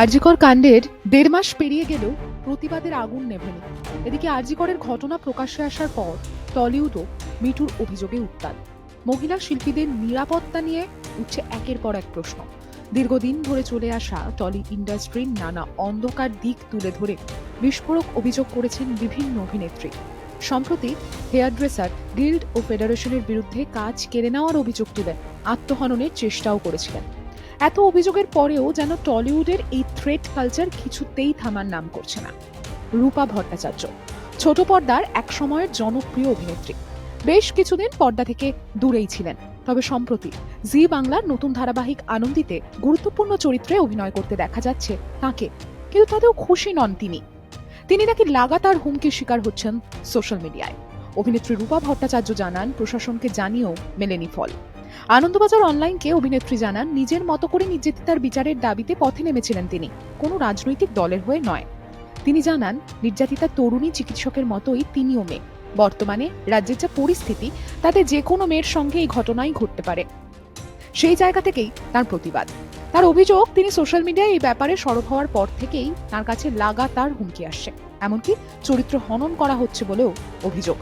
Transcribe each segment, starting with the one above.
আরজিকর কাণ্ডের ১.৫ মাস পেরিয়ে গেলেও প্রতিবাদের আগুন নেভেনি। এদিকে আরজিকরের ঘটনা প্রকাশ্যে আসার পর টলিউডও মিঠুর অভিযোগে উত্তাল। মহিলা শিল্পীদের নিরাপত্তা নিয়ে উঠছে একের পর এক প্রশ্ন। দীর্ঘদিন ধরে চলে আসা টলি ইন্ডাস্ট্রির নানা অন্ধকার দিক তুলে ধরে বিস্ফোরক অভিযোগ করেছেন বিভিন্ন অভিনেত্রী। সম্প্রতি হেয়ার ড্রেসার গিল্ড ও ফেডারেশনের বিরুদ্ধে কাজ কেড়ে নেওয়ার অভিযোগ তুলে আত্মহননের চেষ্টাও করেছিলেন। এত অভিযোগের পরেও যেন টলিউডের এই থ্রেট কালচার কিছুতেই থামার নাম করছে না। রূপা ভট্টাচার্য ছোট পর্দার এক সময়ের জনপ্রিয় অভিনেত্রী, বেশ কিছুদিন পর্দা থেকে দূরেই ছিলেন। তবে সম্প্রতি জি বাংলার নতুন ধারাবাহিক আনন্দিতে গুরুত্বপূর্ণ চরিত্রে অভিনয় করতে দেখা যাচ্ছে তাকে, কিন্তু তাতেও খুশি নন তিনি নাকি লাগাতার হুমকির শিকার হচ্ছেন সোশ্যাল মিডিয়ায়। অভিনেত্রী রূপা ভট্টাচার্য জানান, প্রশাসনকে জানিয়েও মেলেনি ফল। আনন্দবাজার অনলাইনকে অভিনেত্রী জানান, নিজের মতো করে নির্যাতিতার বিচারের দাবিতে পথে নেমেছিলেন তিনি, কোনো রাজনৈতিক দলের হয়ে নয়। তিনি জানান, নির্যাতিতা তরুণী চিকিৎসকের মতোই তিনিও মেয়ে। বর্তমানে রাজ্যের যা পরিস্থিতি, তাতে যে কোনো মেয়ের সঙ্গে এই ঘটনাই ঘটতে পারে। সেই জায়গা থেকেই তার প্রতিবাদ। তার অভিযোগ, তিনি সোশ্যাল মিডিয়ায় এই ব্যাপারে সরব হওয়ার পর থেকেই তার কাছে লাগাতার হুমকি আসছে, এমনকি চরিত্র হনন করা হচ্ছে বলেও অভিযোগ।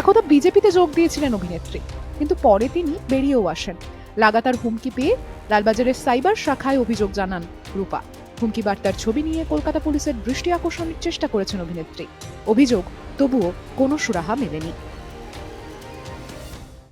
একদা বিজেপিতে যোগ দিয়েছিলেন অভিনেত্রী, কিন্তু পরে তিনি বেরিয়েও আসেন। লাগাতার হুমকি পেয়ে লালবাজারের সাইবার শাখায় অভিযোগ জানান রূপা। হুমকি বার্তার ছবি নিয়ে কলকাতা পুলিশের দৃষ্টি আকর্ষণের চেষ্টা করেছেন অভিনেত্রী। অভিযোগ, তবুও কোনো সুরাহা মেলেনি।